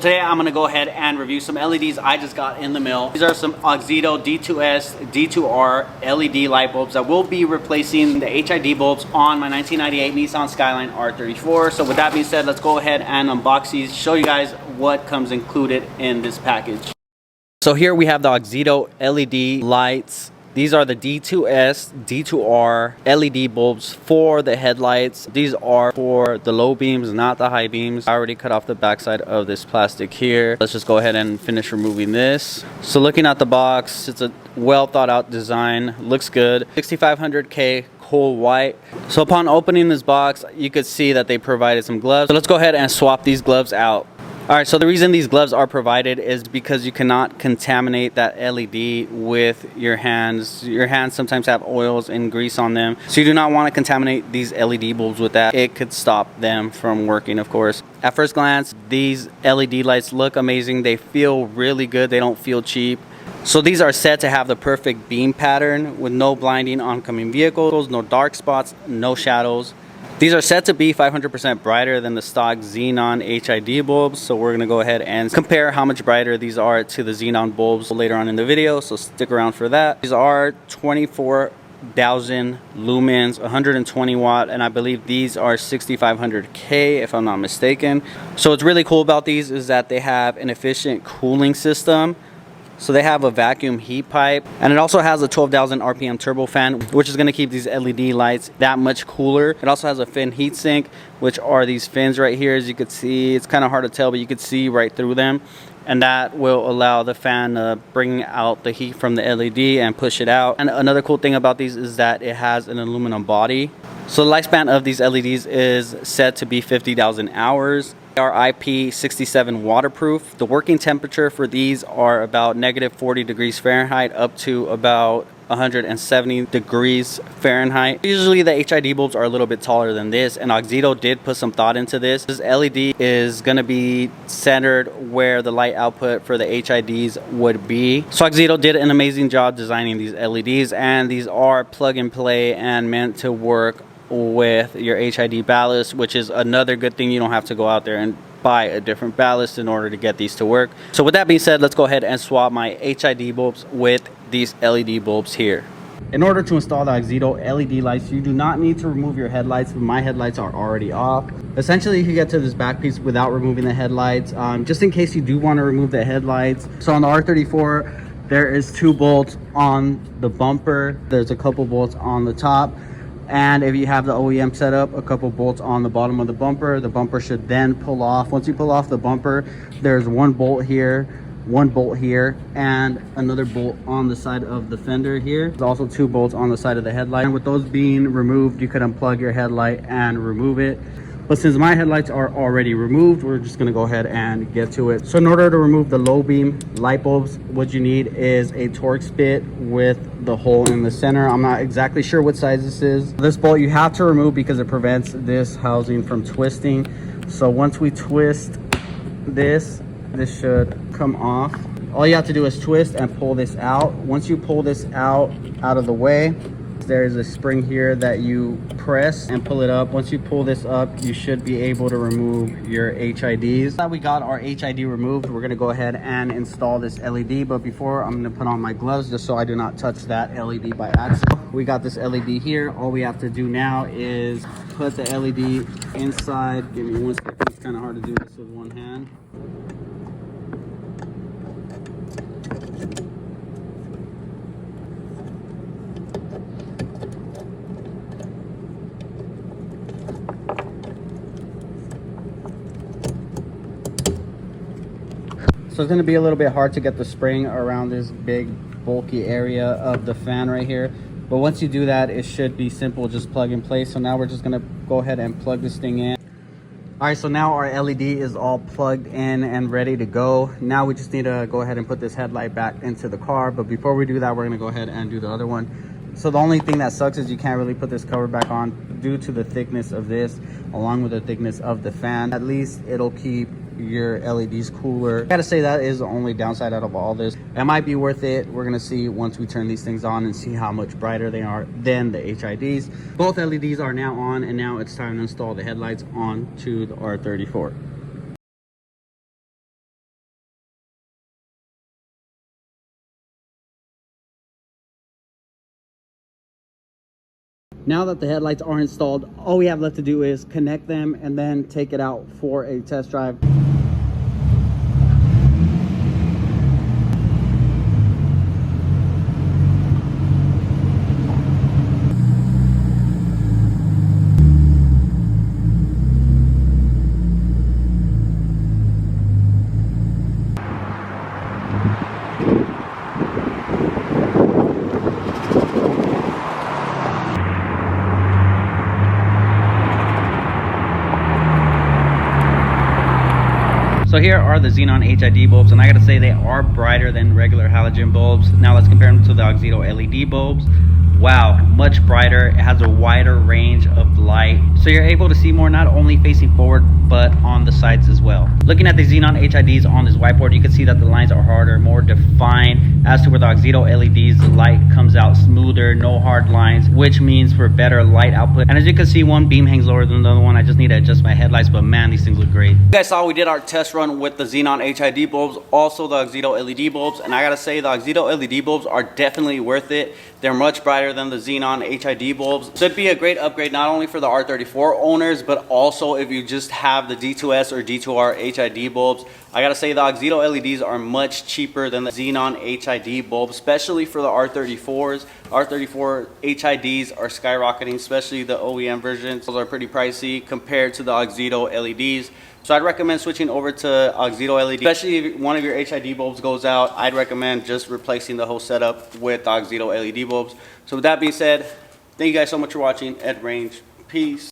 Today I'm going to go ahead and review some LEDs I just got in the mail. These are some Auxito D2s, D2R LED light bulbs that will be replacing the HID bulbs on my 1998 Nissan Skyline R34. So with that being said, let's go ahead and unbox these, show you guys what comes included in this package. So here we have the Auxito LED lights. These are the D2s, D2R LED bulbs for the headlights. These are for the low beams, not the high beams. I already cut off the backside of this plastic here. Let's just go ahead and finish removing this. So looking at the box, it's a well thought out design. Looks good. 6500K coal white. So upon opening this box, you could see that they provided some gloves. So let's go ahead and swap these gloves out. Alright, so the reason these gloves are provided is because you cannot contaminate that LED with your hands. Your hands sometimes have oils and grease on them, so you do not want to contaminate these LED bulbs with that. It could stop them from working, of course. At first glance, these LED lights look amazing. They feel really good. They don't feel cheap. So these are said to have the perfect beam pattern with no blinding oncoming vehicles, no dark spots, no shadows. These are said to be 500% brighter than the stock Xenon HID bulbs, so we're going to go ahead and compare how much brighter these are to the Xenon bulbs later on in the video, so stick around for that. These are 24,000 lumens, 120 watt, and I believe these are 6500K if I'm not mistaken. So what's really cool about these is that they have an efficient cooling system. So they have a vacuum heat pipe, and it also has a 12,000 RPM turbofan, which is going to keep these LED lights that much cooler. It also has a fin heat sink, which are these fins right here. As you can see, it's kind of hard to tell, but you can see right through them, and that will allow the fan to bring out the heat from the LED and push it out. And another cool thing about these is that it has an aluminum body. So the lifespan of these LEDs is said to be 50,000 hours. They are IP67 waterproof. The working temperature for these are about -40 degrees Fahrenheit up to about 170 degrees Fahrenheit. Usually the HID bulbs are a little bit taller than this, and Auxito did put some thought into this. This LED is going to be centered where the light output for the HIDs would be. So Auxito did an amazing job designing these LEDs, and these are plug and play and meant to work with your HID ballast, which is another good thing. You don't have to go out there and buy a different ballast in order to get these to work. So with that being said, let's go ahead and swap my HID bulbs with these LED bulbs here. In order to install the Auxito LED lights, you do not need to remove your headlights. My headlights are already off. Essentially, you can get to this back piece without removing the headlights, just in case you do want to remove the headlights. So on the R34, there is 2 bolts on the bumper. There's a couple bolts on the top. And if you have the OEM set up, a couple bolts on the bottom of the bumper. The bumper should then pull off. Once you pull off the bumper, there's 1 bolt here, 1 bolt here, and another bolt on the side of the fender here. There's also 2 bolts on the side of the headlight. And with those being removed, you could unplug your headlight and remove it. But since my headlights are already removed, we're just gonna go ahead and get to it. So in order to remove the low beam light bulbs, what you need is a Torx bit with the hole in the center. I'm not exactly sure what size this is. This bolt you have to remove because it prevents this housing from twisting. So once we twist this should come off. All you have to do is twist and pull this out. Once you pull this out of the way, there's a spring here that you press and pull it up. Once you pull this up, you should be able to remove your HIDs. Now we got our HID removed, we're gonna go ahead and install this LED. But before, I'm gonna put on my gloves just so I do not touch that LED by accident. We got this LED here. All we have to do now is put the LED inside. Give me 1 second, it's kind of hard to do this with one hand. So it's going to be a little bit hard to get the spring around this big bulky area of the fan right here, but once you do that, it should be simple, just plug and play. So now we're just going to go ahead and plug this thing in. All right, so now our LED is all plugged in and ready to go. Now we just need to go ahead and put this headlight back into the car, but before we do that, we're going to go ahead and do the other one. So the only thing that sucks is you can't really put this cover back on due to the thickness of this along with the thickness of the fan. At least it'll keep your LEDs cooler. I gotta say that is the only downside out of all this. It might be worth it. We're gonna see once we turn these things on and see how much brighter they are than the HIDs. Both LEDs are now on, and now it's time to install the headlights onto the R34. Now that the headlights are installed, all we have left to do is connect them and then take it out for a test drive. So here are the Xenon HID bulbs, and I gotta say they are brighter than regular halogen bulbs. Now let's compare them to the Auxito LED bulbs. Wow, much brighter. It has a wider range of light, so you're able to see more not only facing forward but on the sides as well. Looking at the Xenon HIDs on this whiteboard, you can see that the lines are harder, more defined, as to where the Auxito LEDs, the light comes out smoother, no hard lines, which means for better light output. And as you can see, one beam hangs lower than the other one. I just need to adjust my headlights, but man, these things look great. You guys saw we did our test run with the Xenon HID bulbs, also the Auxito LED bulbs, and I gotta say the Auxito LED bulbs are definitely worth it. They're much brighter than the Xenon HID bulbs. So it'd be a great upgrade not only for the R34 owners, but also if you just have the D2S or D2R HID bulbs. I gotta say the Auxito LEDs are much cheaper than the Xenon HID bulbs, especially for the R34s. R34 HIDs are skyrocketing, especially the OEM versions. Those are pretty pricey compared to the Auxito LEDs. So I'd recommend switching over to Auxito LED, especially if one of your HID bulbs goes out. I'd recommend just replacing the whole setup with the Auxito LED bulbs. So with that being said, thank you guys so much for watching. Ed Range, peace.